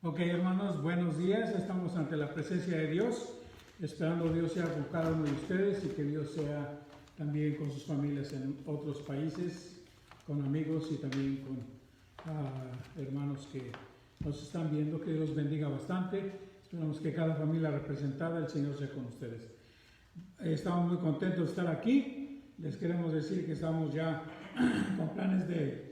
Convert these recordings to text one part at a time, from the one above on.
Ok, hermanos, buenos días. Estamos ante la presencia de Dios, esperando Dios sea con cada uno de ustedes y que Dios sea también con sus familias en otros países, con amigos y también con hermanos que nos están viendo. Que Dios bendiga bastante. Esperamos que cada familia representada, el Señor sea con ustedes. Estamos muy contentos de estar aquí. Les queremos decir que estamos ya con planes de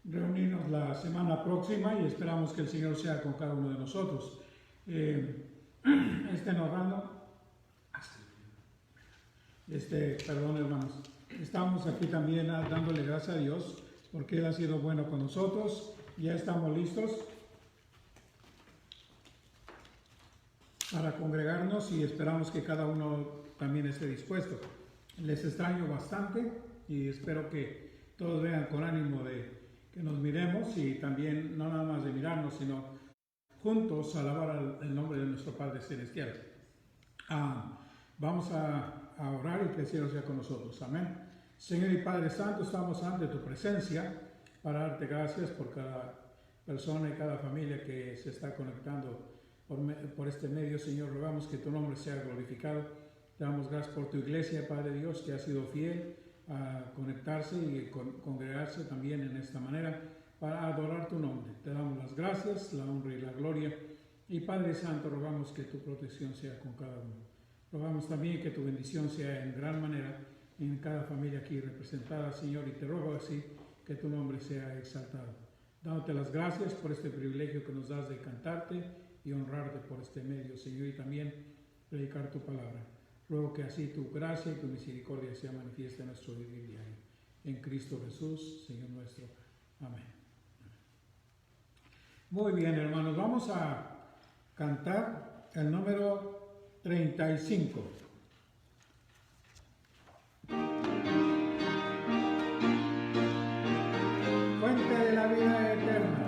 reunirnos la semana próxima y esperamos que el Señor sea con cada uno de nosotros. Perdón, hermanos, estamos aquí también dándole gracias a Dios porque Él ha sido bueno con nosotros. Ya estamos listos para congregarnos y esperamos que cada uno también esté dispuesto. Les extraño bastante y espero que todos vengan con ánimo de que nos miremos y también no nada más de mirarnos, sino juntos alabar el nombre de nuestro Padre Celestial. Vamos a orar y que el Señor sea con nosotros. Amén. Señor y Padre Santo, estamos ante tu presencia para darte gracias por cada persona y cada familia que se está conectando por este medio. Señor, rogamos que tu nombre sea glorificado. Te damos gracias por tu iglesia, Padre Dios, que ha sido fiel a conectarse y congregarse también en esta manera para adorar tu nombre. Te damos las gracias, la honra y la gloria. Y Padre Santo, rogamos que tu protección sea con cada uno. Rogamos también que tu bendición sea en gran manera en cada familia aquí representada, Señor, y te ruego así que tu nombre sea exaltado. Dándote las gracias por este privilegio que nos das de cantarte y honrarte por este medio, Señor, y también predicar tu palabra. Ruego que así tu gracia y tu misericordia sea manifiesta en nuestro vivir diario. En Cristo Jesús, Señor nuestro. Amén. Muy bien, hermanos, vamos a cantar el número 35. Fuente de la vida eterna.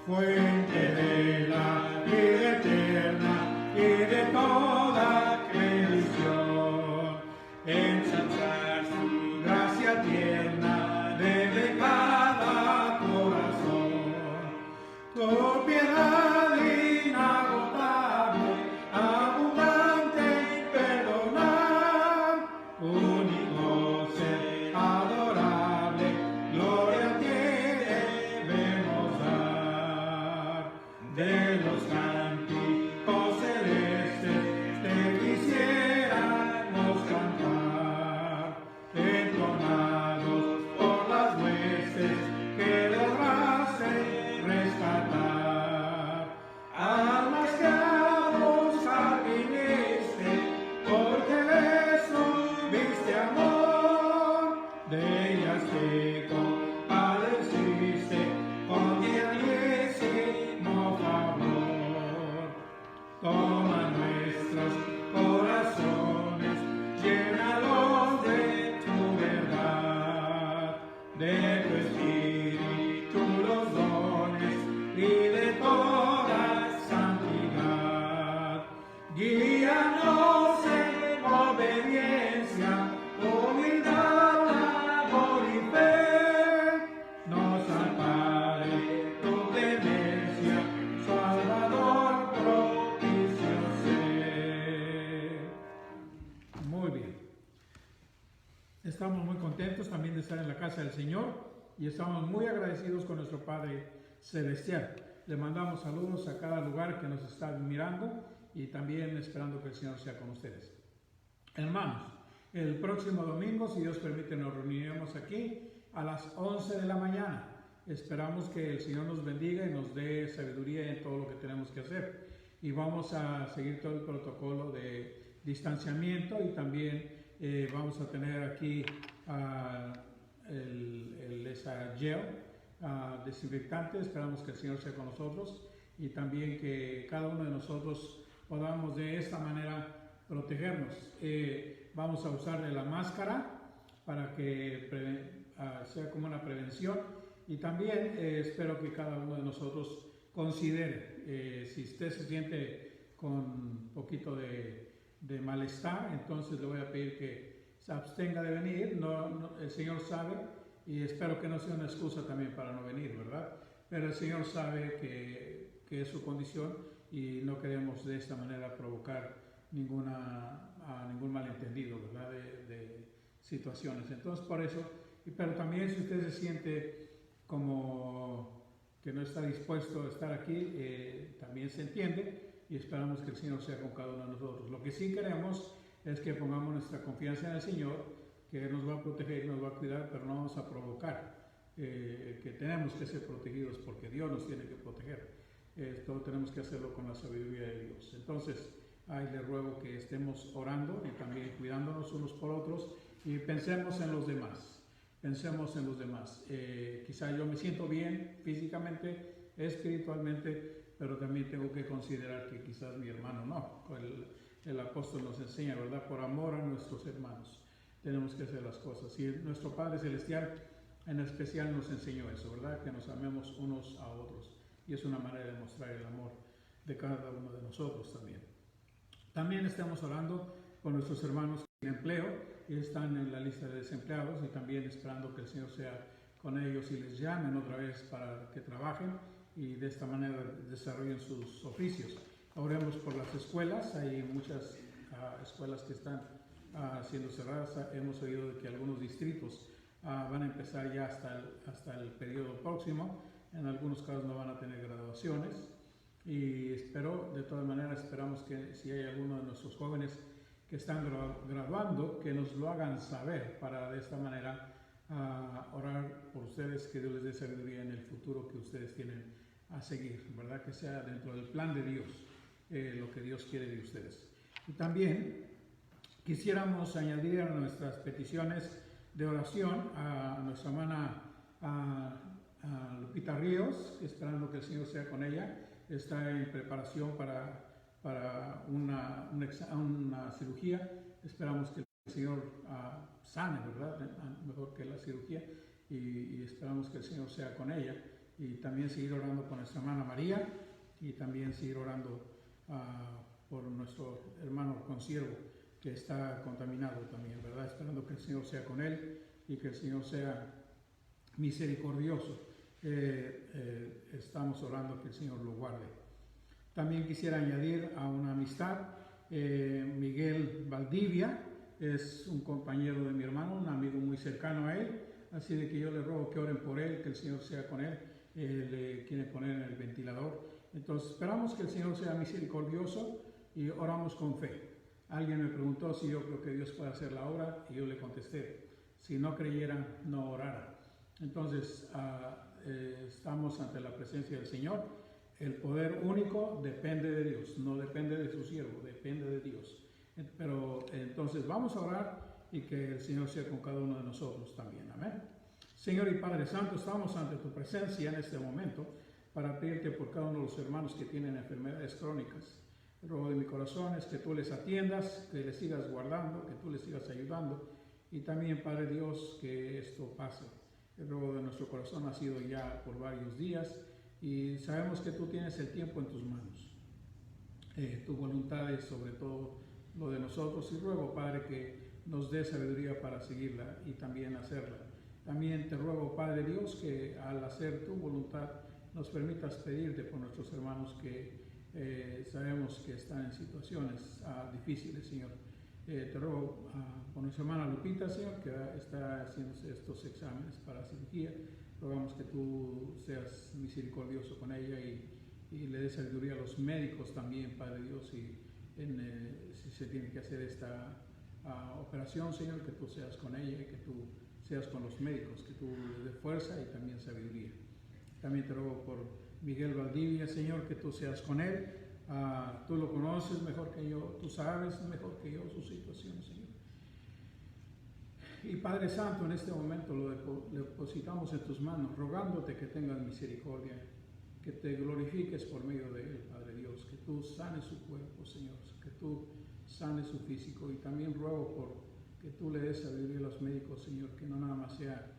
Fuente de la vida eterna y de toda creación, ensalzar su gracia tierna desde cada corazón. Tu piedad inagotable, abundante y perdonar, único ser adorable, gloria a ti debemos dar. De los cánticos celestes te quisiéramos cantar, entonados por las huestes que lograste rescatar. Almas que a buscar viniste, porque les tuviste amor, de ellas te compadeciste con tiernísimo favor. Toma nuestros corazones, llénalos de tu verdad, de tu espíritu los dones y de toda santidad. Guíanos en obediencia, humildad, amor y fe. Nos ampare tu clemencia, Salvador propicio ser. Muy bien. Estamos muy contentos también de estar en la casa del Señor y estamos muy agradecidos con nuestro Padre Celestial. Le mandamos saludos a cada lugar que nos está mirando y también esperando que el Señor sea con ustedes. Hermanos, el próximo domingo, si Dios permite, nos reuniremos aquí a las 11 de la mañana. Esperamos que el Señor nos bendiga y nos dé sabiduría en todo lo que tenemos que hacer. Y vamos a seguir todo el protocolo de distanciamiento y también vamos a tener aquí esa gel desinfectante. Esperamos que el Señor sea con nosotros y también que cada uno de nosotros podamos de esta manera protegernos. Vamos a usar la máscara para que sea como una prevención y también espero que cada uno de nosotros considere si usted se siente con un poquito de malestar, entonces le voy a pedir que se abstenga de venir. El Señor sabe y espero que no sea una excusa también para no venir, ¿verdad? Pero el Señor sabe que que es su condición y no queremos de esta manera provocar ningún malentendido, ¿verdad? De situaciones. Entonces, por eso, pero también si usted se siente como que no está dispuesto a estar aquí, también se entiende y esperamos que el Señor sea con cada uno de nosotros. Lo que sí queremos es que pongamos nuestra confianza en el Señor, que Él nos va a proteger y nos va a cuidar, pero no vamos a provocar que tenemos que ser protegidos porque Dios nos tiene que proteger. Todo tenemos que hacerlo con la sabiduría de Dios. Entonces, ahí le ruego que estemos orando y también cuidándonos unos por otros y pensemos en los demás. Pensemos en los demás. Quizá yo me siento bien físicamente, espiritualmente, pero también tengo que considerar que quizás mi hermano no. El apóstol nos enseña, ¿verdad? Por amor a nuestros hermanos tenemos que hacer las cosas. Y nuestro Padre Celestial en especial nos enseñó eso, ¿verdad? Que nos amemos unos a otros. Y es una manera de mostrar el amor de cada uno de nosotros también. También estamos orando por nuestros hermanos que tienen empleo y están en la lista de desempleados y también esperando que el Señor sea con ellos y les llamen otra vez para que trabajen y de esta manera desarrollen sus oficios. Oremos por las escuelas. Hay muchas escuelas que están siendo cerradas. Hemos oído de que algunos distritos van a empezar ya hasta el periodo próximo. En algunos casos no van a tener graduaciones. Pero de todas maneras esperamos que si hay alguno de nuestros jóvenes que están graduando, que nos lo hagan saber para de esta manera orar por ustedes, que Dios les dé sabiduría en el futuro que ustedes tienen a seguir, ¿verdad? Que sea dentro del plan de Dios, lo que Dios quiere de ustedes. Y también quisiéramos añadir a nuestras peticiones de oración a nuestra hermana a Lupita Ríos, esperando que el Señor sea con ella. Está en preparación para una cirugía. Esperamos que el Señor sane, ¿verdad? Mejor que la cirugía. Y esperamos que el Señor sea con ella. Y también seguir orando por nuestra hermana María. Y también seguir orando por nuestro hermano consiervo que está contaminado también, ¿verdad? Esperando que el Señor sea con él y que el Señor sea misericordioso. Estamos orando que el Señor lo guarde. También quisiera añadir a una amistad, Miguel Valdivia, es un compañero de mi hermano, un amigo muy cercano a él, así de que yo le ruego que oren por él, que el Señor sea con él. Le quiere poner en el ventilador. Entonces esperamos que el Señor sea misericordioso y oramos con fe. Alguien me preguntó si yo creo que Dios puede hacer la obra y yo le contesté, si no creyeran, no oraran. Entonces estamos ante la presencia del Señor. El poder único depende de Dios, no depende de su siervo, depende de Dios. Pero entonces vamos a orar y que el Señor sea con cada uno de nosotros también. Amén. Señor y Padre Santo, estamos ante tu presencia en este momento para pedirte por cada uno de los hermanos que tienen enfermedades crónicas. El ruego de mi corazón es que tú les atiendas, que les sigas guardando, que tú les sigas ayudando y también, Padre Dios, que esto pase. El ruego de nuestro corazón ha sido ya por varios días y sabemos que tú tienes el tiempo en tus manos. Tu voluntad es sobre todo lo de nosotros y ruego, Padre, que nos dé sabiduría para seguirla y también hacerla. También te ruego, Padre Dios, que al hacer tu voluntad nos permitas pedirte por nuestros hermanos que sabemos que están en situaciones difíciles, Señor. Te ruego por nuestra hermana Lupita, Señor, que está haciéndose estos exámenes para cirugía. Rogamos que tú seas misericordioso con ella y le des sabiduría a los médicos también, Padre Dios, y si se tiene que hacer esta operación, Señor, que tú seas con ella y que tú seas con los médicos, que tú les des fuerza y también sabiduría. También te ruego por Miguel Valdivia, Señor, que tú seas con él. Tú lo conoces mejor que yo, tú sabes mejor que yo su situación, Señor. Y Padre Santo, en este momento lo depositamos en tus manos, rogándote que tengas misericordia, que te glorifiques por medio de él, Padre Dios, que tú sanes su cuerpo, Señor, que tú sanes su físico. Y también ruego por que tú le des sabiduría a los médicos, Señor, que no nada más sea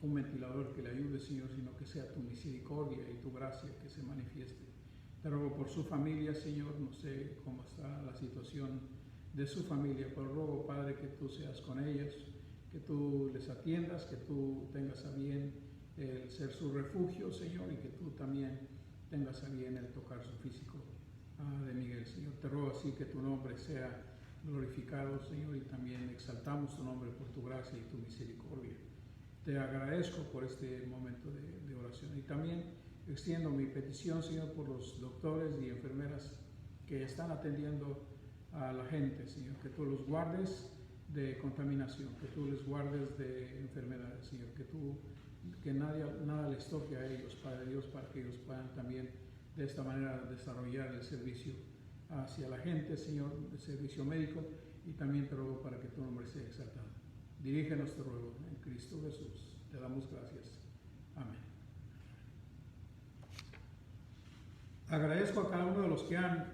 un ventilador que le ayude, Señor, sino que sea tu misericordia y tu gracia que se manifieste. Te ruego por su familia, Señor, no sé cómo está la situación de su familia, pero ruego, Padre, que tú seas con ellas, que tú les atiendas, que tú tengas a bien el ser su refugio, Señor, y que tú también tengas a bien el tocar su físico de Miguel, Señor. Te ruego así que tu nombre sea glorificado, Señor, y también exaltamos tu nombre por tu gracia y tu misericordia. Te agradezco por este momento de oración y también extiendo mi petición, Señor, por los doctores y enfermeras que están atendiendo a la gente, Señor, que tú los guardes de contaminación, que tú les guardes de enfermedades, Señor, que nada les toque a ellos, Padre Dios, para que ellos puedan también de esta manera desarrollar el servicio hacia la gente, Señor, el servicio médico, y también te ruego para que tu nombre sea exaltado. Dirígenos, te ruego, en Cristo Jesús. Te damos gracias. Amén. Agradezco a cada uno de los que han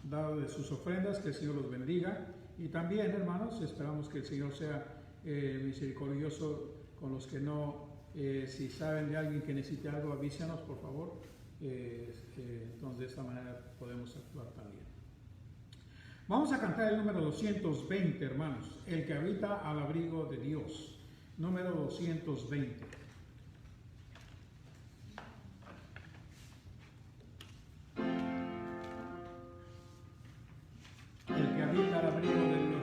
dado de sus ofrendas, que el Señor los bendiga. Y también, hermanos, esperamos que el Señor sea misericordioso con los que no. Si saben de alguien que necesite algo, avísenos, por favor. Entonces, de esta manera podemos actuar también. Vamos a cantar el número 220, hermanos. El que habita al abrigo de Dios. Número 220. El que habita al abrigo de Dios.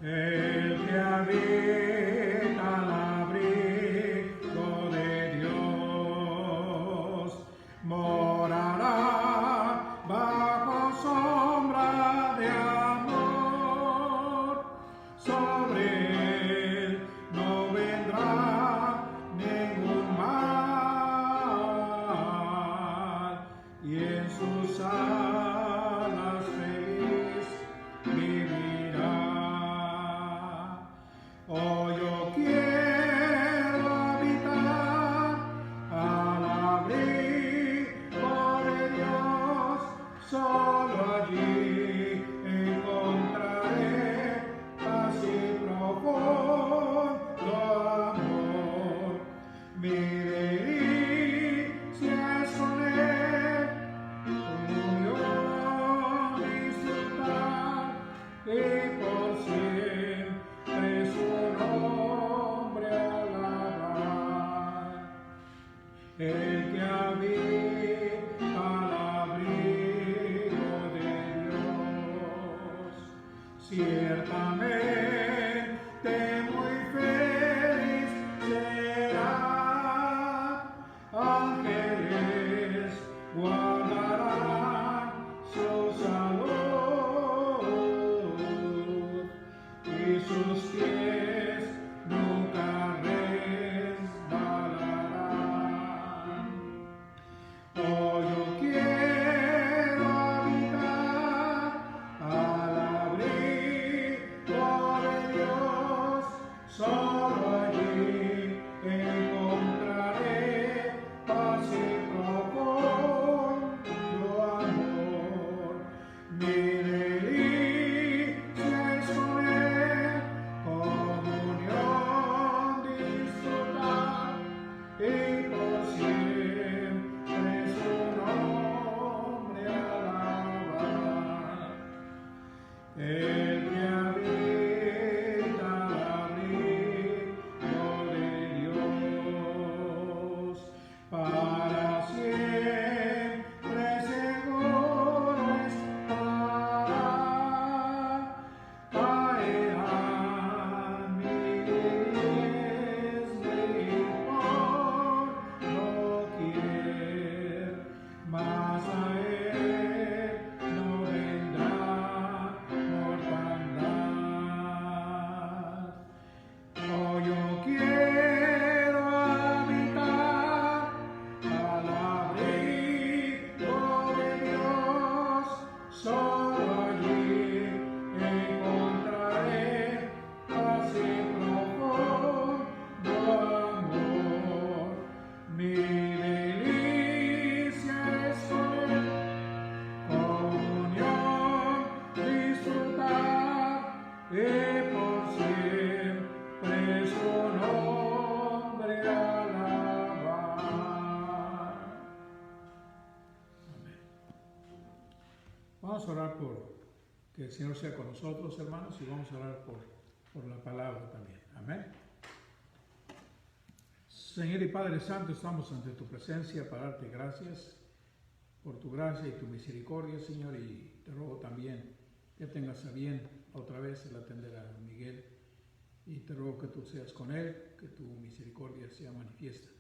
El que habita al abrigo de Dios morará bajo sombra de amor. Sobre él no vendrá ningún mal, y en sus alas feliz vivirá. Oh, yo quiero habitar al abrigo de Dios, solo allí encontraré paz y profundo amor. Mi delicia es con él, comunión disfrutar, y por siempre su nombre alabar. El que habita al abrigo de Dios, ciertamente muy feliz será. Ángeles guardarán su salud, y sus pies nunca resbalarán. Oh, yo quiero habitar al abrigo de Dios, solo allí encontraré paz y profundo amor. Mi delicia es con él, comunión disfrutar, y por siempre su nombre alabar. El que habita al abrigo de Dios, para siempre seguro estará. Caerán miles por doquier, mas a él no vendrá mortandad. Oh, yo quiero habitar al abrigo de Dios, solo allí encontraré paz y profundo amor. Mi delicia es con él, comunión disfrutar, y por siempre su nombre alabar. Amén. Vamos a orar por que el Señor sea con nosotros, hermanos, y vamos a orar por la palabra también. Amén. Señor y Padre Santo, estamos ante tu presencia para darte gracias por tu gracia y tu misericordia, Señor, y te ruego también que tengas a bien otra vez el atender a Miguel, y te ruego que tú seas con él, que tu misericordia sea manifiesta.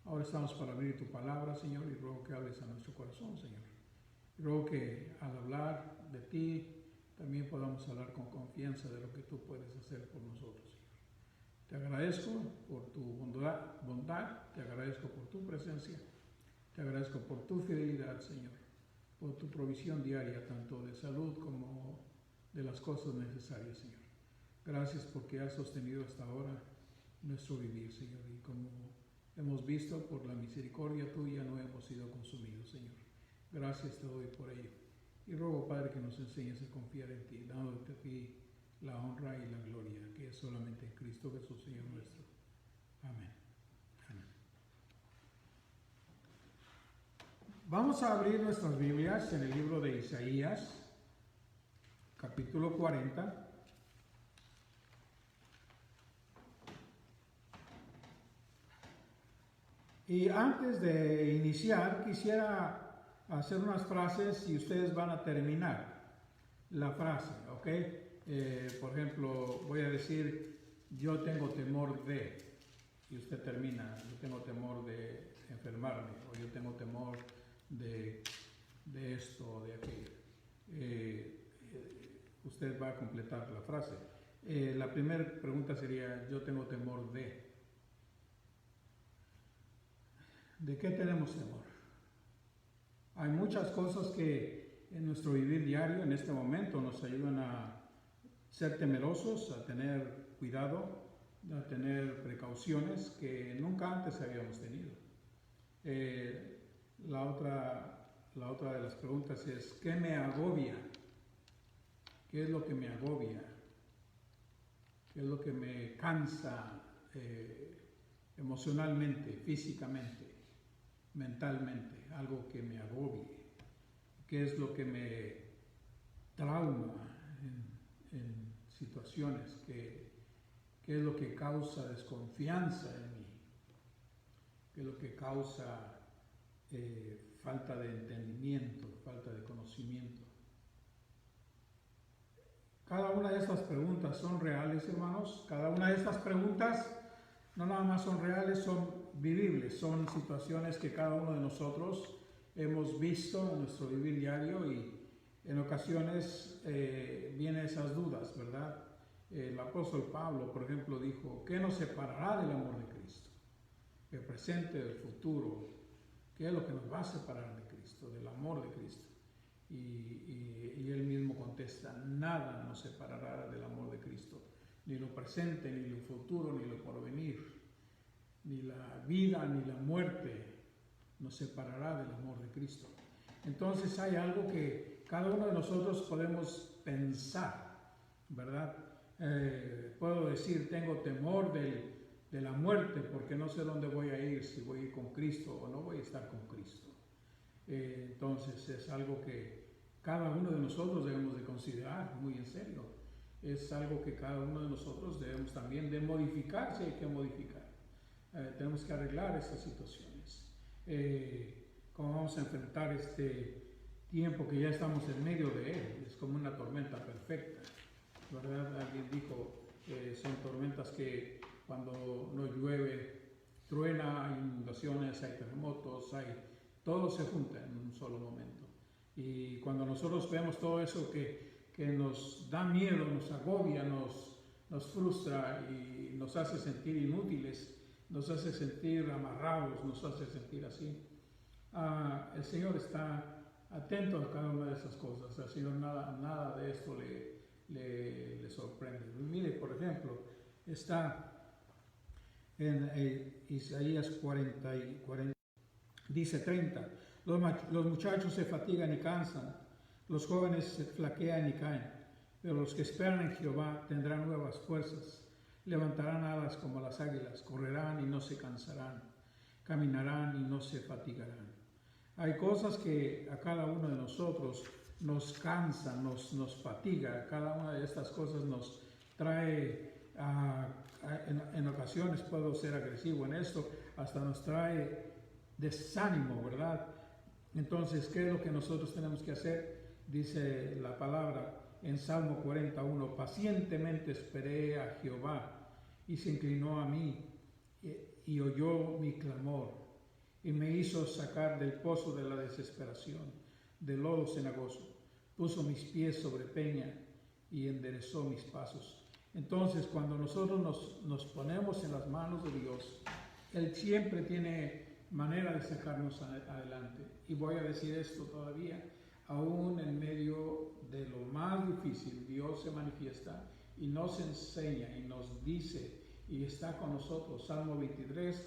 Ahora estamos para abrir tu palabra, Señor, y ruego que hables a nuestro corazón, Señor. Y ruego que al hablar de ti, también podamos hablar con confianza de lo que tú puedes hacer por nosotros, Señor. Te agradezco por tu bondad, te agradezco por tu presencia, te agradezco por tu fidelidad, Señor, por tu provisión diaria, tanto de salud como de las cosas necesarias, Señor. Gracias porque has sostenido hasta ahora nuestro vivir, Señor, y como hemos visto, por la misericordia tuya no hemos sido consumidos, Señor. Gracias te doy por ello. Y ruego, Padre, que nos enseñes a confiar en ti, dándote a ti la honra y la gloria, que es solamente en Cristo Jesús, Señor nuestro. Amén. Amén. Vamos a abrir nuestras Biblias en el libro de Isaías, capítulo 40. Y antes de iniciar, quisiera hacer unas frases y ustedes van a terminar la frase, ¿ok? Por ejemplo, voy a decir, yo tengo temor de, y usted termina, yo tengo temor de enfermarme, o yo tengo temor de esto o de aquello. Usted va a completar la frase. La primera pregunta sería, yo tengo temor de. ¿De qué tenemos temor? Hay muchas cosas que en nuestro vivir diario, en este momento, nos ayudan a ser temerosos, a tener cuidado, a tener precauciones que nunca antes habíamos tenido. La otra de las preguntas es, ¿qué me agobia? ¿Qué es lo que me agobia? ¿Qué es lo que me cansa emocionalmente, físicamente, mentalmente? Algo que me agobie. ¿Qué es lo que me trauma en situaciones? ¿Qué es lo que causa desconfianza en mí? ¿Qué es lo que causa falta de entendimiento, falta de conocimiento? Cada una de estas preguntas son reales, hermanos. Cada una de estas preguntas no nada más son reales, son vivibles, son situaciones que cada uno de nosotros hemos visto en nuestro vivir diario, y en ocasiones vienen esas dudas, ¿verdad? El apóstol Pablo, por ejemplo, dijo, ¿qué nos separará del amor de Cristo? El presente, del futuro, ¿qué es lo que nos va a separar de Cristo, del amor de Cristo? Y él mismo contesta, nada nos separará del amor de Cristo, ni lo presente, ni lo futuro, ni lo porvenir, ni la vida, ni la muerte nos separará del amor de Cristo. Entonces hay algo que cada uno de nosotros podemos pensar, ¿verdad? Puedo decir, tengo temor de la muerte porque no sé dónde voy a ir, si voy a ir con Cristo o no voy a estar con Cristo. Entonces es algo que cada uno de nosotros debemos de considerar muy en serio. Es algo que cada uno de nosotros debemos también de modificar, si hay que modificar. Tenemos que arreglar estas situaciones. ¿Cómo vamos a enfrentar este tiempo que ya estamos en medio de él? Es como una tormenta perfecta, ¿verdad? Alguien dijo, son tormentas que cuando no llueve, truena, hay inundaciones, hay terremotos, todo se junta en un solo momento. Y cuando nosotros vemos todo eso que nos da miedo, nos agobia, nos frustra y nos hace sentir inútiles, nos hace sentir amarrados, nos hace sentir así. El Señor está atento a cada una de esas cosas. Al Señor nada de esto le sorprende. Mire, por ejemplo, está en Isaías 40, dice 30, los muchachos se fatigan y cansan, los jóvenes se flaquean y caen, pero los que esperan en Jehová tendrán nuevas fuerzas, levantarán alas como las águilas, correrán y no se cansarán, caminarán y no se fatigarán. Hay cosas que a cada uno de nosotros nos cansan, nos fatiga. Cada una de estas cosas nos trae, en ocasiones puedo ser agresivo en esto, hasta nos trae desánimo, ¿verdad? Entonces, ¿qué es lo que nosotros tenemos que hacer? Dice la palabra en Salmo 41, pacientemente esperé a Jehová y se inclinó a mí y oyó mi clamor y me hizo sacar del pozo de la desesperación, del lodo cenagoso, puso mis pies sobre peña y enderezó mis pasos. Entonces, cuando nosotros nos ponemos en las manos de Dios, Él siempre tiene manera de sacarnos adelante. Y voy a decir esto todavía, aún en medio de lo más difícil, Dios se manifiesta y nos enseña y nos dice y está con nosotros. Salmo 23,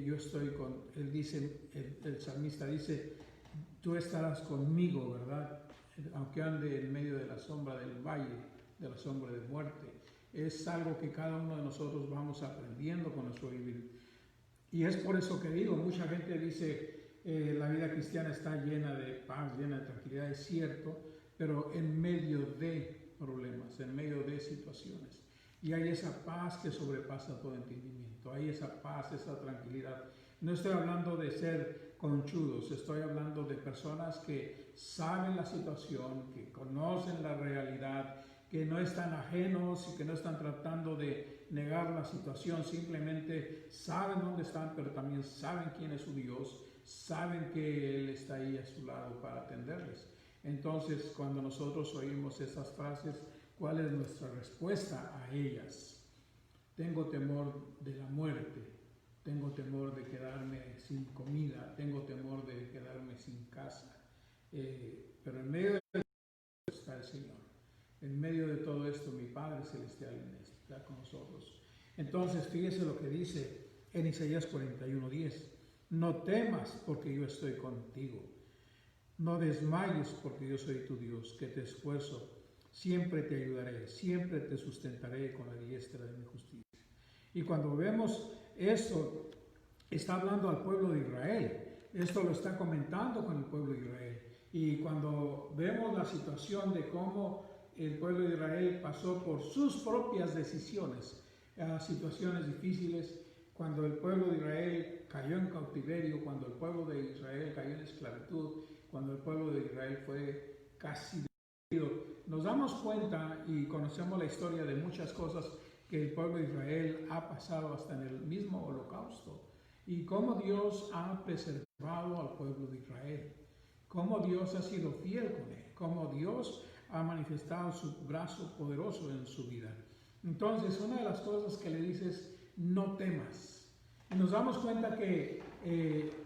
yo estoy con, él dice, el salmista dice, tú estarás conmigo, ¿verdad? Aunque ande en medio de la sombra del valle, de la sombra de muerte. Es algo que cada uno de nosotros vamos aprendiendo con nuestro vivir. Y es por eso que digo, mucha gente dice, la vida cristiana está llena de paz, llena de tranquilidad, es cierto, pero en medio de problemas, en medio de situaciones. Y hay esa paz que sobrepasa todo entendimiento, hay esa paz, esa tranquilidad. No estoy hablando de ser conchudos, estoy hablando de personas que saben la situación, que conocen la realidad, que no están ajenos y que no están tratando de negar la situación, simplemente saben dónde están, pero también saben quién es su Dios, saben que Él está ahí a su lado para atenderles. Entonces, cuando nosotros oímos esas frases, ¿cuál es nuestra respuesta a ellas? Tengo temor de la muerte, tengo temor de quedarme sin comida, tengo temor de quedarme sin casa, pero en medio de esto está el Señor. En medio de todo esto, mi Padre Celestial está con nosotros. Entonces, fíjese lo que dice en Isaías 41:10. No temas porque yo estoy contigo. No desmayes porque yo soy tu Dios, que te esfuerzo. Siempre te ayudaré, siempre te sustentaré con la diestra de mi justicia. Y cuando vemos esto, está hablando al pueblo de Israel. Esto lo está comentando con el pueblo de Israel. Y cuando vemos la situación de cómo el pueblo de Israel pasó por sus propias decisiones a situaciones difíciles, cuando el pueblo de Israel cayó en cautiverio, cuando el pueblo de Israel cayó en esclavitud, cuando el pueblo de Israel fue casi destruido, nos damos cuenta y conocemos la historia de muchas cosas que el pueblo de Israel ha pasado hasta en el mismo holocausto, y cómo Dios ha preservado al pueblo de Israel, cómo Dios ha sido fiel con él, cómo Dios ha manifestado su brazo poderoso en su vida. Entonces, una de las cosas que le dice es, no temas. Y nos damos cuenta que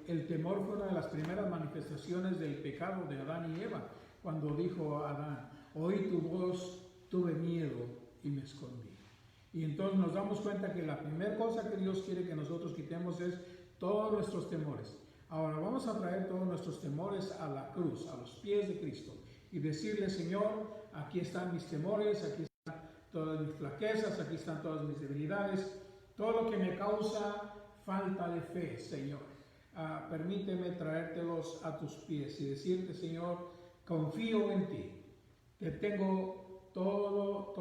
el temor fue una de las primeras manifestaciones del pecado de Adán y Eva, cuando dijo a Adán, oí tu voz, tuve miedo y me escondí. Y entonces nos damos cuenta que la primera cosa que Dios quiere que nosotros quitemos es todos nuestros temores. Ahora vamos a traer todos nuestros temores a la cruz, a los pies de Cristo, y decirle, Señor, aquí están mis temores, aquí están todas mis flaquezas, aquí están todas mis debilidades, todo lo que me causa falta de fe, Señor. Permíteme traértelos a tus pies y decirte, Señor, confío en ti, que tengo todo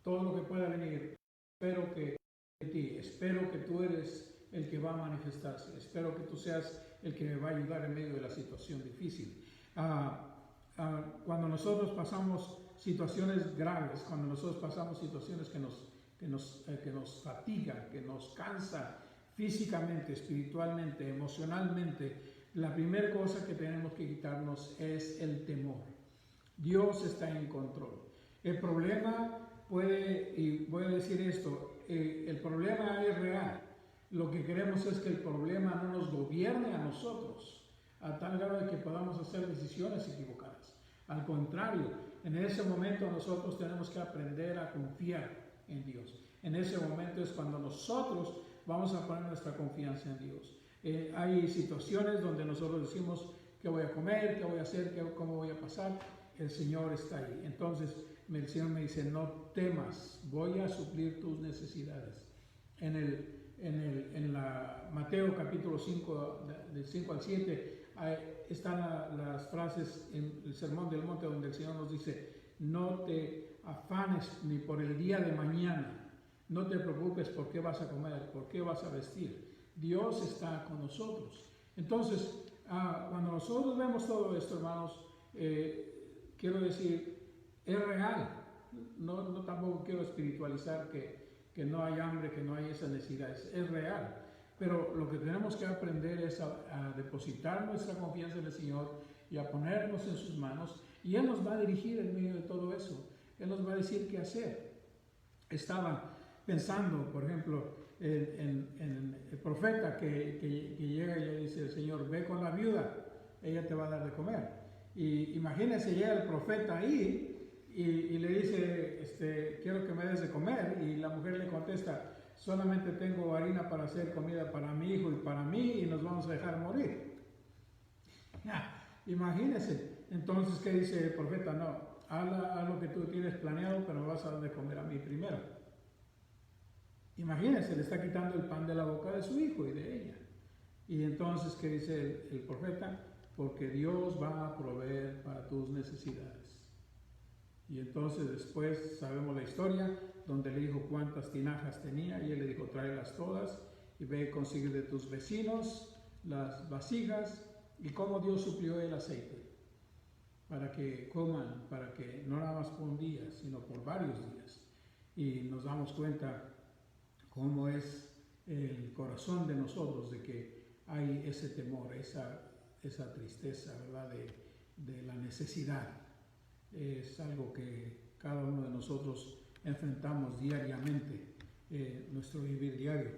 lo que pueda venir. Espero que en ti, espero que tú eres el que va a manifestarse, espero que tú seas el que me va a ayudar en medio de la situación difícil. Cuando nosotros pasamos situaciones graves, cuando nosotros pasamos situaciones que nos fatigan, que nos cansan físicamente, espiritualmente, emocionalmente, la primera cosa que tenemos que quitarnos es el temor. Dios está en control. El problema puede, y voy a decir esto, el problema es real. Lo que queremos es que el problema no nos gobierne a nosotros, a tal grado de que podamos hacer decisiones equivocadas. Al contrario, en ese momento nosotros tenemos que aprender a confiar en Dios. En ese momento es cuando nosotros vamos a poner nuestra confianza en Dios. Hay situaciones donde nosotros decimos, ¿qué voy a comer? ¿Qué voy a hacer? ¿Cómo voy a pasar? El Señor está ahí. Entonces el Señor me dice, no temas, voy a suplir tus necesidades. En Mateo capítulo 5, del 5 al 7, están las frases en el Sermón del Monte donde el Señor nos dice, no te afanes ni por el día de mañana, No te preocupes por qué vas a comer, por qué vas a vestir. Dios está con nosotros. Entonces, cuando nosotros vemos todo esto, hermanos, quiero decir, es real. No tampoco quiero espiritualizar que no hay hambre, que no hay esas necesidades. Es real. Pero lo que tenemos que aprender es a depositar nuestra confianza en el Señor y a ponernos en sus manos. Y Él nos va a dirigir en medio de todo eso. Él nos va a decir qué hacer. Estaba pensando, por ejemplo, en el profeta que llega y le dice: el Señor, ve con la viuda, ella te va a dar de comer. Y imagínense, llega el profeta ahí y le dice: quiero que me des de comer. Y la mujer le contesta: solamente tengo harina para hacer comida para mi hijo y para mí, y nos vamos a dejar morir. Imagínense. Entonces, ¿qué dice el profeta? No, haz lo que tú tienes planeado, pero me vas a dar de comer a mí primero. Imagínense, le está quitando el pan de la boca de su hijo y de ella. Y entonces, ¿qué dice el profeta? Porque Dios va a proveer para tus necesidades. Y entonces después sabemos la historia, donde le dijo cuántas tinajas tenía, y él le dijo: tráelas todas, y ve y consigue de tus vecinos las vasijas, y cómo Dios suplió el aceite, para que coman, para que no nada más por un día, sino por varios días. Y nos damos cuenta cómo es el corazón de nosotros, de que hay ese temor, esa tristeza, ¿verdad?, de la necesidad. Es algo que cada uno de nosotros enfrentamos diariamente, nuestro vivir diario.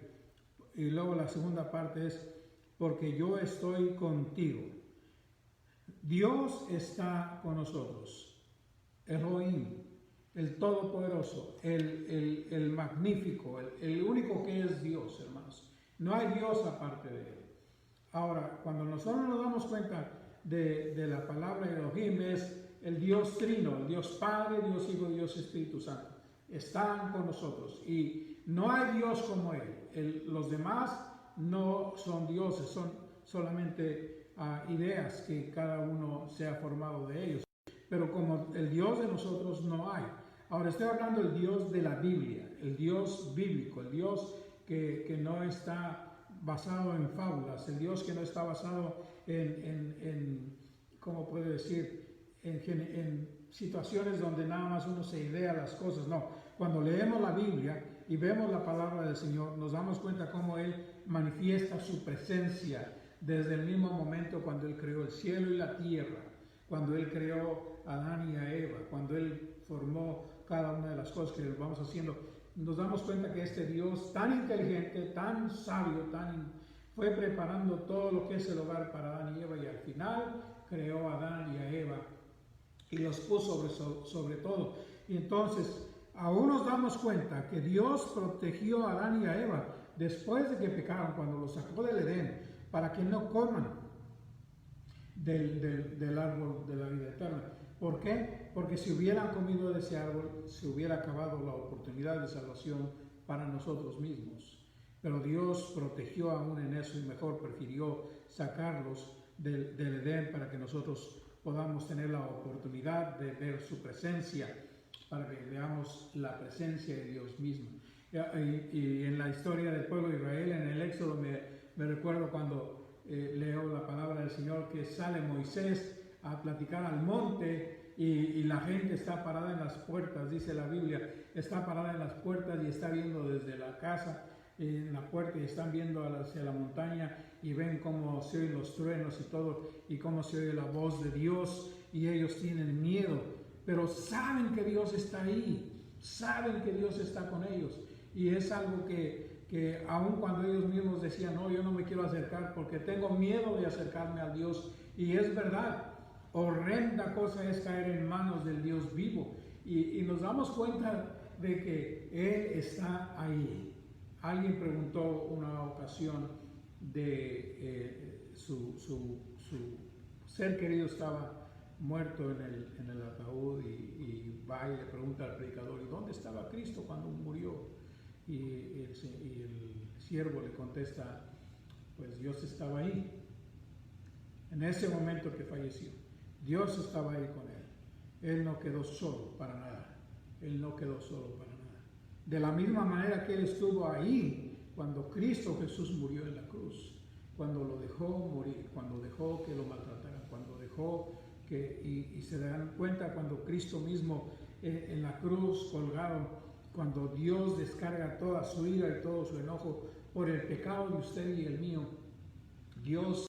Y luego la segunda parte es: porque yo estoy contigo. Dios está con nosotros. Elohim, el Todopoderoso, el Magnífico, el único que es Dios, hermanos. No hay Dios aparte de Él. Ahora, cuando nosotros nos damos cuenta de la palabra Elohim, es el Dios Trino, el Dios Padre, Dios Hijo, Dios Espíritu Santo. Están con nosotros y no hay Dios como Él. Los demás no son dioses, son solamente ideas que cada uno se ha formado de ellos. Pero como el Dios de nosotros no hay. Ahora estoy hablando del Dios de la Biblia, el Dios bíblico, el Dios que no está basado en fábulas, el Dios que no está basado en ¿cómo puedo decir?, en situaciones donde nada más uno se idea las cosas. No, cuando leemos la Biblia y vemos la palabra del Señor, nos damos cuenta cómo Él manifiesta su presencia desde el mismo momento cuando Él creó el cielo y la tierra, cuando Él creó a Adán y a Eva, cuando Él formó cada una de las cosas que vamos haciendo. Nos damos cuenta que este Dios tan inteligente, tan sabio, fue preparando todo lo que es el hogar para Adán y Eva, y al final creó a Adán y a Eva y los puso sobre todo. Y entonces, aún nos damos cuenta que Dios protegió a Adán y a Eva después de que pecaron, cuando los sacó del Edén, para que no coman del árbol de la vida eterna. ¿Por qué? Porque si hubieran comido de ese árbol, se hubiera acabado la oportunidad de salvación para nosotros mismos. Pero Dios protegió aún en eso, y mejor prefirió sacarlos del Edén para que nosotros podamos tener la oportunidad de ver su presencia, para que veamos la presencia de Dios mismo. Y en la historia del pueblo de Israel, en el Éxodo, me recuerdo cuando leo la palabra del Señor, que sale Moisés a platicar al monte y la gente está parada en las puertas, dice la Biblia, está parada en las puertas y está viendo desde la casa en la puerta, y están viendo hacia la montaña y ven cómo se oyen los truenos y todo, y cómo se oye la voz de Dios, y ellos tienen miedo, pero saben que Dios está ahí, saben que Dios está con ellos. Y es algo que aun cuando ellos mismos decían: no, yo no me quiero acercar porque tengo miedo de acercarme a Dios, y es verdad, horrenda cosa es caer en manos del Dios vivo, y nos damos cuenta de que Él está ahí. Alguien preguntó una ocasión de su ser querido estaba muerto en el ataúd, y va y le pregunta al predicador: ¿y dónde estaba Cristo cuando murió? Y el siervo le contesta: pues Dios estaba ahí en ese momento que falleció. Dios estaba ahí con él. Él no quedó solo para nada. Él no quedó solo para nada. De la misma manera que Él estuvo ahí cuando Cristo Jesús murió en la cruz, cuando lo dejó morir, cuando dejó que lo maltrataran, cuando dejó que, y se dan cuenta cuando Cristo mismo en la cruz colgado, cuando Dios descarga toda su ira y todo su enojo por el pecado de usted y el mío, Dios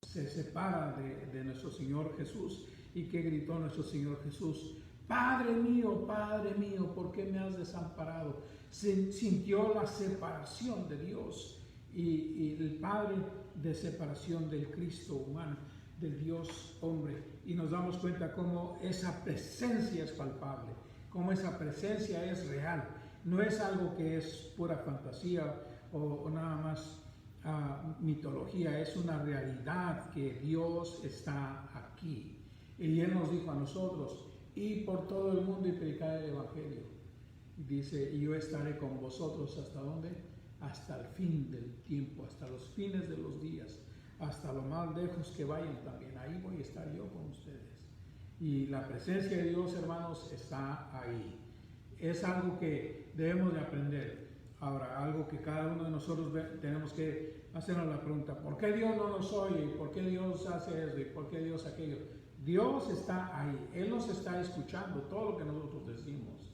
se separa de nuestro Señor Jesús. ¿Y qué gritó nuestro Señor Jesús? Padre mío, ¿por qué me has desamparado? Sintió la separación de Dios y el Padre de separación del Cristo humano, del Dios hombre. Y nos damos cuenta cómo esa presencia es palpable, cómo esa presencia es real. No es algo que es pura fantasía o nada más mitología, es una realidad que Dios está aquí. Y Él nos dijo a nosotros, y por todo el mundo y predicar el Evangelio. Dice, y yo estaré con vosotros ¿hasta dónde? Hasta el fin del tiempo, hasta los fines de los días, hasta lo más lejos que vayan también. Ahí voy a estar yo con ustedes. Y la presencia de Dios, hermanos, está ahí. Es algo que debemos de aprender. Ahora, algo que cada uno de nosotros tenemos que hacernos la pregunta, ¿por qué Dios no nos oye? ¿Por qué Dios hace eso? ¿Y por qué Dios aquello? Dios está ahí, Él nos está escuchando todo lo que nosotros decimos,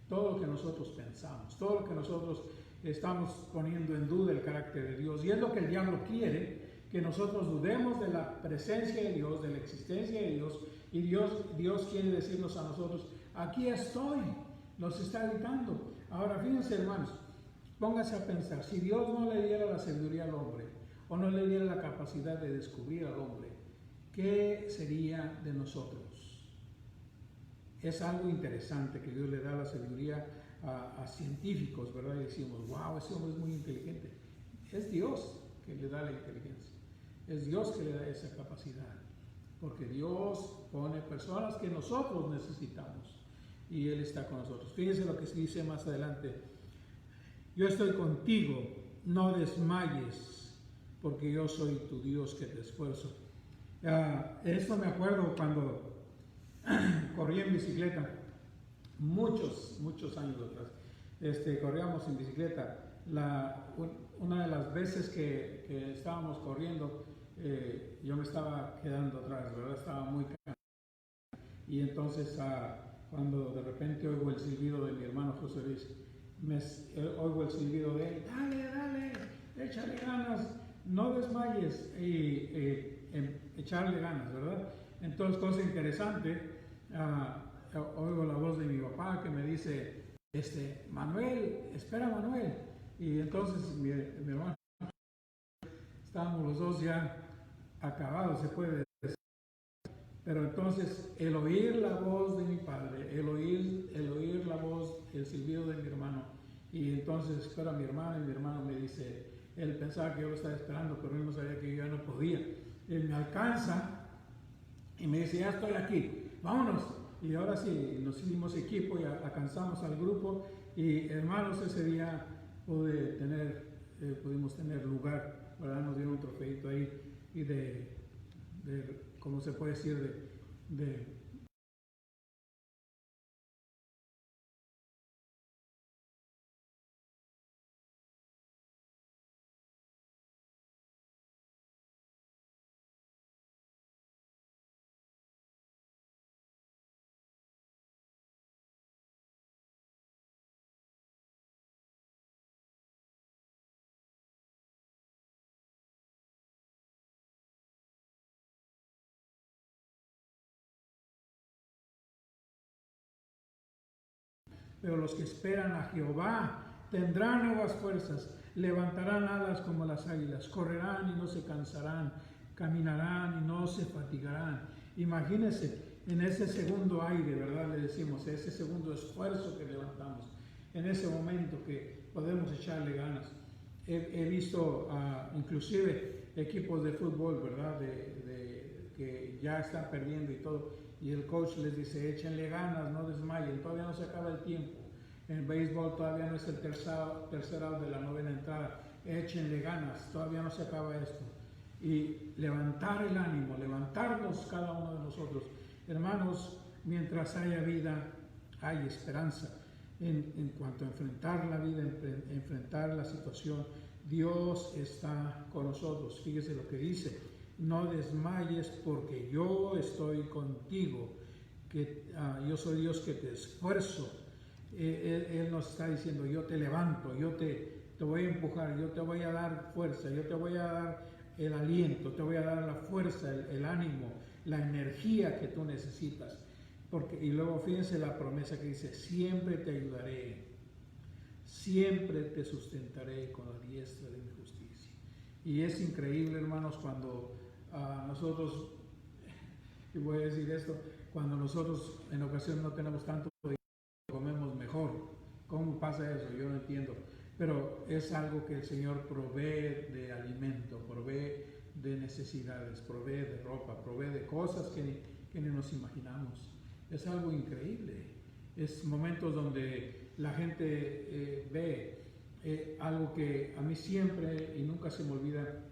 todo lo que nosotros pensamos, todo lo que nosotros estamos poniendo en duda el carácter de Dios. Y es lo que el diablo quiere, que nosotros dudemos de la presencia de Dios, de la existencia de Dios. Y Dios quiere decirnos a nosotros, aquí estoy, nos está gritando. Ahora fíjense, hermanos, póngase a pensar, si Dios no le diera la sabiduría al hombre, o no le diera la capacidad de descubrir al hombre, ¿qué sería de nosotros? Es algo interesante que Dios le da la sabiduría a científicos, ¿verdad? Y decimos, wow, ese hombre es muy inteligente. Es Dios que le da la inteligencia. Es Dios que le da esa capacidad. Porque Dios pone personas que nosotros necesitamos. Y Él está con nosotros. Fíjense lo que se dice más adelante. Yo estoy contigo, no desmayes, porque yo soy tu Dios que te esfuerzo. Esto me acuerdo cuando corrí en bicicleta, muchos años atrás. Corríamos en bicicleta. Una de las veces que estábamos corriendo, yo me estaba quedando atrás, ¿verdad? Estaba muy cansado. Y entonces, cuando de repente oigo el silbido de mi hermano José Luis, oigo el silbido de él, dale, échale ganas, no desmayes, y echarle ganas, ¿verdad? Entonces, cosa interesante, oigo la voz de mi papá que me dice, Manuel, espera Manuel. Y entonces mi hermano, estábamos los dos ya acabados, se puede decir. Pero entonces el oír la voz de mi padre, el oír la voz, el silbido de mi hermano, y entonces espera a mi hermano, y mi hermano me dice, él pensaba que yo lo estaba esperando, pero él no sabía que yo ya no podía. Él me alcanza y me dice, ya estoy aquí, vámonos. Y ahora sí, nos hicimos equipo y alcanzamos al grupo, y hermanos, ese día pudimos tener lugar, ¿verdad? Nos dieron un trofeito ahí, y ¿cómo se puede decir? Pero los que esperan a Jehová tendrán nuevas fuerzas, levantarán alas como las águilas, correrán y no se cansarán, caminarán y no se fatigarán. Imagínense en ese segundo aire, ¿verdad? Le decimos, ese segundo esfuerzo que levantamos, en ese momento que podemos echarle ganas. He visto inclusive equipos de fútbol, ¿verdad? Que ya están perdiendo y todo. Y el coach les dice, échenle ganas, no desmayen, todavía no se acaba el tiempo. En el béisbol todavía no es el tercer out de la novena entrada. Échenle ganas, todavía no se acaba esto. Y levantar el ánimo, levantarnos cada uno de nosotros. Hermanos, mientras haya vida, hay esperanza. en cuanto a enfrentar la vida, enfrentar la situación. Dios está con nosotros. Fíjese lo que dice: no desmayes porque yo estoy contigo, que yo soy Dios que te esfuerzo. Él nos está diciendo: yo te levanto, yo te voy a empujar, yo te voy a dar fuerza, yo te voy a dar el aliento, te voy a dar la fuerza, el ánimo, la energía que tú necesitas. Y luego fíjense la promesa que dice: siempre te ayudaré, siempre te sustentaré con la diestra de mi justicia. Y es increíble, hermanos, cuando nosotros, y voy a decir esto, cuando nosotros en ocasiones no tenemos tanto dinero, comemos mejor. ¿Cómo pasa eso? Yo no entiendo. Pero es algo que el Señor provee de alimento, provee de necesidades, provee de ropa, provee de cosas que ni nos imaginamos. Es algo increíble. Es momentos donde la gente ve algo que a mí siempre y nunca se me olvida.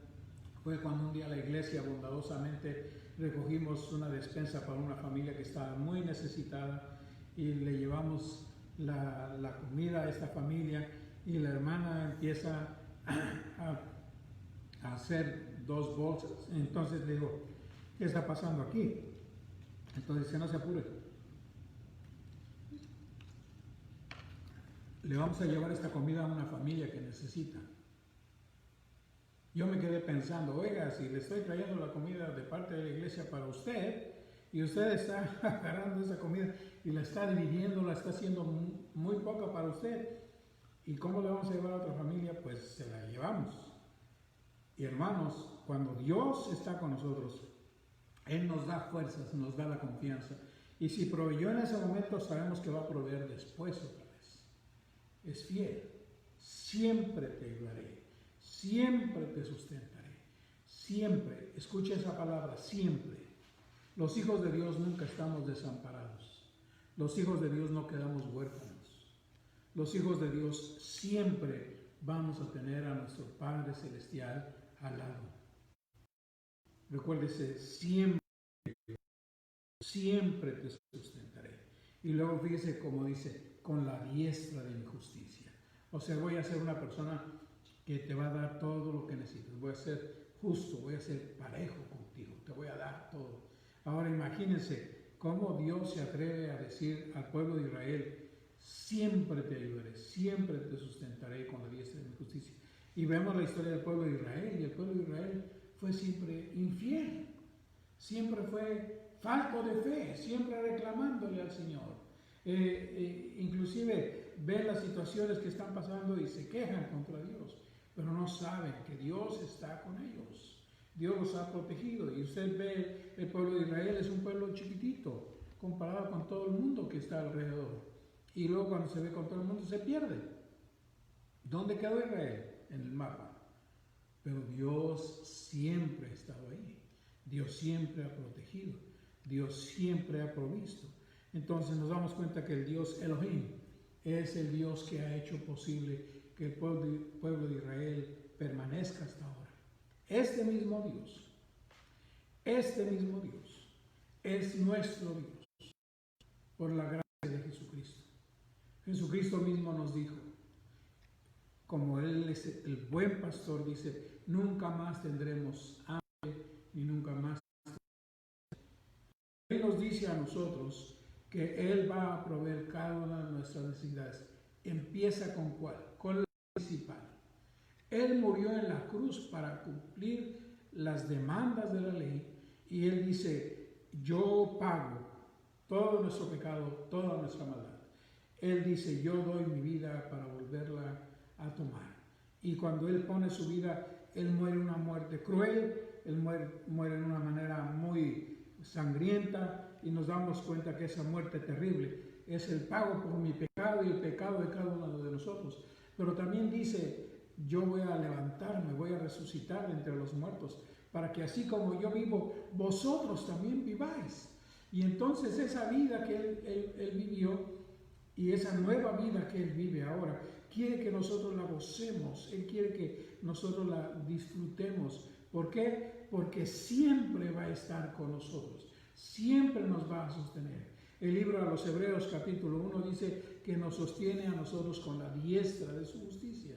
Fue cuando un día la iglesia bondadosamente recogimos una despensa para una familia que estaba muy necesitada y le llevamos la comida a esta familia, y la hermana empieza a hacer 2 bolsas. Entonces le digo: ¿qué está pasando aquí? Entonces dice: no se apure, le vamos a llevar esta comida a una familia que necesita. Yo me quedé pensando: oiga, si le estoy trayendo la comida de parte de la iglesia para usted, y usted está agarrando esa comida y la está dividiendo, la está haciendo muy poca para usted, ¿y cómo le vamos a llevar a otra familia? Pues se la llevamos. Y hermanos, cuando Dios está con nosotros, Él nos da fuerzas, nos da la confianza. Y si proveyó en ese momento, sabemos que va a proveer después otra vez. Es fiel. Siempre te ayudaré, siempre te sustentaré, siempre. Escucha esa palabra: siempre. Los hijos de Dios nunca estamos desamparados. Los hijos de Dios no quedamos huérfanos. Los hijos de Dios siempre vamos a tener a nuestro Padre Celestial al lado. Recuérdese: siempre, siempre te sustentaré. Y luego fíjese cómo dice: con la diestra de mi justicia. O sea, voy a ser una persona que te va a dar todo lo que necesitas. Voy a ser justo, voy a ser parejo contigo, te voy a dar todo. Ahora imagínense cómo Dios se atreve a decir al pueblo de Israel: siempre te ayudaré, siempre te sustentaré con la diestra de mi justicia. Y vemos la historia del pueblo de Israel, y el pueblo de Israel fue siempre infiel, siempre fue falto de fe, siempre reclamándole al Señor. Inclusive ven las situaciones que están pasando y se quejan contra Dios, pero no saben que Dios está con ellos. Dios los ha protegido. Y usted ve, el pueblo de Israel es un pueblo chiquitito comparado con todo el mundo que está alrededor. Y luego cuando se ve con todo el mundo se pierde. ¿Dónde quedó Israel? En el mapa. Pero Dios siempre ha estado ahí. Dios siempre ha protegido. Dios siempre ha provisto. Entonces nos damos cuenta que el Dios Elohim es el Dios que ha hecho posible que el pueblo de Israel permanezca hasta ahora. Este mismo Dios es nuestro Dios por la gracia de Jesucristo. Jesucristo mismo nos dijo, como Él es el buen pastor, dice: nunca más tendremos hambre ni nunca más. Él nos dice a nosotros que Él va a proveer cada una de nuestras necesidades. ¿Empieza con cuál? Con la principal. Él murió en la cruz para cumplir las demandas de la ley, y Él dice: yo pago todo nuestro pecado, toda nuestra maldad. Él dice: yo doy mi vida para volverla a tomar. Y cuando Él pone su vida, Él muere una muerte cruel, Él muere de una manera muy sangrienta, y nos damos cuenta que esa muerte terrible es el pago por mi pecado y el pecado de cada uno de nosotros. Pero también dice: yo voy a levantarme, voy a resucitar de entre los muertos, para que así como yo vivo, vosotros también viváis. Y entonces esa vida que Él vivió, y esa nueva vida que Él vive ahora, quiere que nosotros la gocemos. Él quiere que nosotros la disfrutemos. ¿Por qué? Porque siempre va a estar con nosotros, siempre nos va a sostener. El libro a los Hebreos capítulo 1 dice que nos sostiene a nosotros con la diestra de su justicia.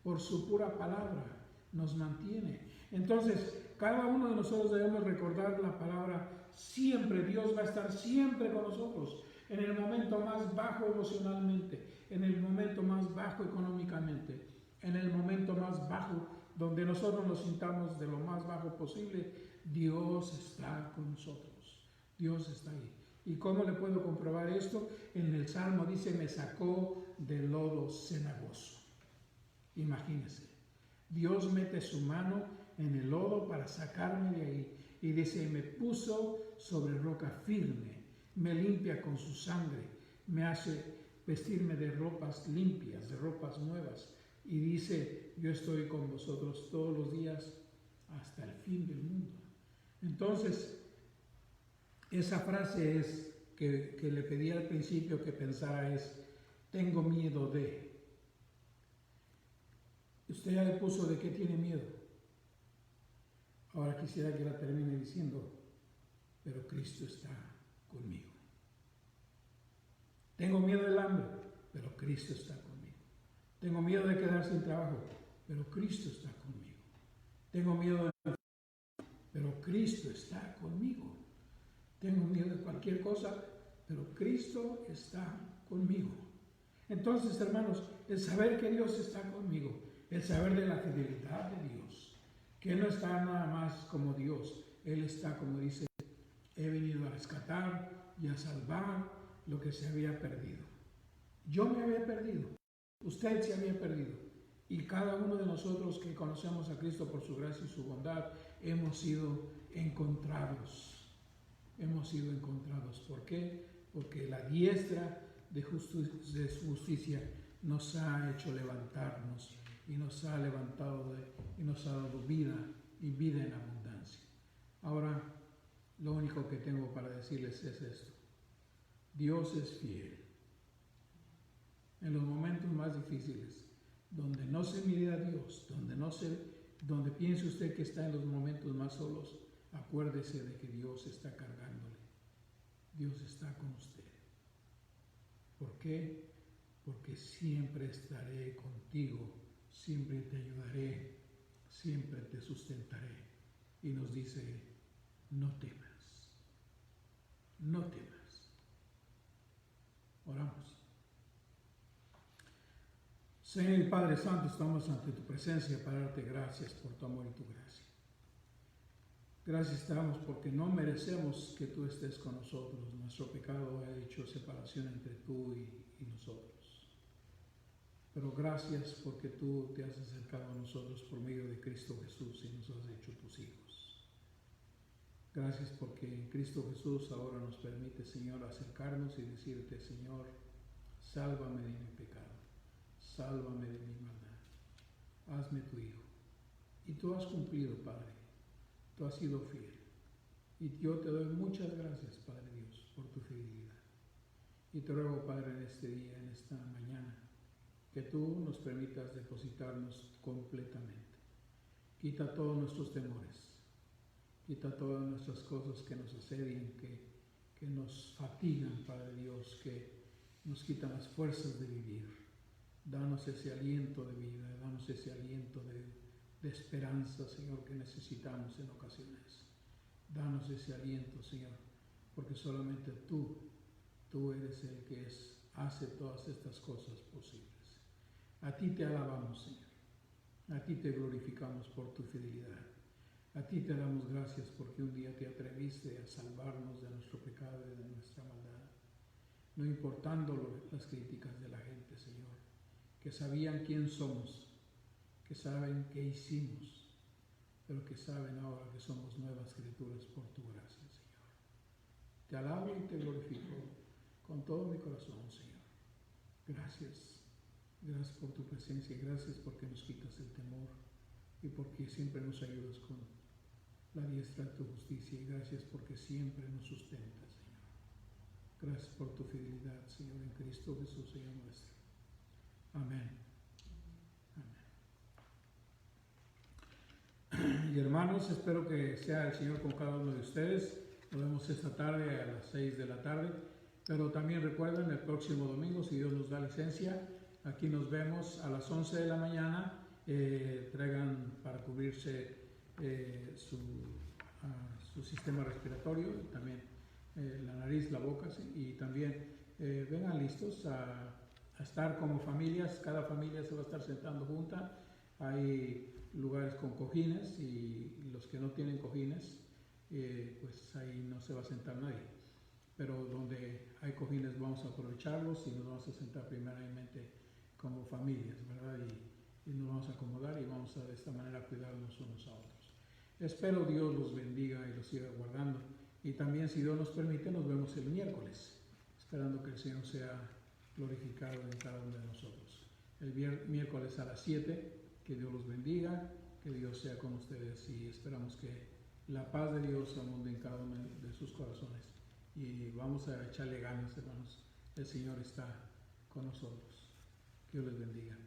Por su pura palabra nos mantiene. Entonces, cada uno de nosotros debemos recordar la palabra siempre. Dios va a estar siempre con nosotros. En el momento más bajo emocionalmente, en el momento más bajo económicamente, en el momento más bajo donde nosotros nos sintamos de lo más bajo posible, Dios está con nosotros. Dios está ahí. ¿Y cómo le puedo comprobar esto? En el Salmo dice, me sacó del lodo cenagoso. Imagínense, Dios mete su mano en el lodo para sacarme de ahí. Y dice, me puso sobre roca firme, me limpia con su sangre, me hace vestirme de ropas limpias, de ropas nuevas. Y dice, yo estoy con vosotros todos los días hasta el fin del mundo. Entonces, esa frase es que le pedí al principio que pensara es, tengo miedo de. Usted ya le puso de qué tiene miedo. Ahora quisiera que la termine diciendo, pero Cristo está conmigo. Tengo miedo del hambre, pero Cristo está conmigo. Tengo miedo de quedar sin trabajo, pero Cristo está conmigo. Tengo miedo de... pero Cristo está conmigo. Tengo miedo de cualquier cosa, pero Cristo está conmigo. Entonces, hermanos, el saber que Dios está conmigo, el saber de la fidelidad de Dios, que Él no está nada más como Dios, Él está, como dice, he venido a rescatar y a salvar lo que se había perdido. Yo me había perdido, usted se había perdido, y cada uno de nosotros que conocemos a Cristo por su gracia y su bondad, hemos sido encontrados. Hemos sido encontrados. ¿Por qué? Porque la diestra de su justicia nos ha hecho levantarnos y nos ha levantado y nos ha dado vida y vida en abundancia. Ahora, lo único que tengo para decirles es esto. Dios es fiel. En los momentos más difíciles, donde no se mire a Dios, donde piense usted que está en los momentos más solos, acuérdese de que Dios está cargándole. Dios está con usted. ¿Por qué? Porque siempre estaré contigo, siempre te ayudaré, siempre te sustentaré. Y nos dice, no temas, no temas. Oramos. Señor y Padre Santo, estamos ante tu presencia para darte gracias por tu amor y tu gracia. Gracias te damos porque no merecemos que tú estés con nosotros. Nuestro pecado ha hecho separación entre tú y nosotros. Pero gracias porque tú te has acercado a nosotros por medio de Cristo Jesús y nos has hecho tus hijos. Gracias porque en Cristo Jesús ahora nos permite, Señor, acercarnos y decirte, Señor, sálvame de mi pecado, sálvame de mi maldad, hazme tu hijo. Y tú has cumplido, Padre. Tú has sido fiel. Y yo te doy muchas gracias, Padre Dios, por tu fidelidad. Y te ruego, Padre, en este día, en esta mañana, que tú nos permitas depositarnos completamente. Quita todos nuestros temores. Quita todas nuestras cosas que nos asedian, que nos fatigan, Padre Dios, que nos quitan las fuerzas de vivir. Danos ese aliento de vida, danos ese aliento de esperanza, Señor, que necesitamos en ocasiones. Danos ese aliento, Señor, porque solamente tú eres el que hace todas estas cosas posibles. A ti te alabamos, Señor. A ti te glorificamos por tu fidelidad. A ti te damos gracias porque un día te atreviste a salvarnos de nuestro pecado y de nuestra maldad. No importando las críticas de la gente, Señor, que sabían quién somos, que saben qué hicimos, pero que saben ahora que somos nuevas criaturas por tu gracia, Señor. Te alabo y te glorifico con todo mi corazón, Señor. Gracias. Gracias por tu presencia, gracias porque nos quitas el temor y porque siempre nos ayudas con la diestra de tu justicia y gracias porque siempre nos sustentas, Señor. Gracias por tu fidelidad, Señor, en Cristo Jesús, Señor nuestro. Amén. Y hermanos, espero que sea el Señor con cada uno de ustedes. Nos vemos esta tarde a las 6 de la tarde Pero también recuerden, el próximo domingo, si Dios nos da licencia, aquí nos vemos a las 11 de la mañana. Traigan para cubrirse su sistema respiratorio, también la nariz, la boca, ¿sí? Y también vengan listos a estar como familias. Cada familia se va a estar sentando junta. Hay lugares con cojines y los que no tienen cojines, pues ahí no se va a sentar nadie. Pero donde hay cojines vamos a aprovecharlos y nos vamos a sentar primeramente como familias, ¿verdad? Y nos vamos a acomodar y vamos a de esta manera cuidarnos unos a otros. Espero Dios los bendiga y los siga guardando. Y también, si Dios nos permite, nos vemos el miércoles, esperando que el Señor sea glorificado en cada uno de nosotros. El miércoles a las 7, que Dios los bendiga, que Dios sea con ustedes y esperamos que la paz de Dios abunde en cada uno de sus corazones. Y vamos a echarle ganas, hermanos. El Señor está con nosotros. Que Dios les bendiga.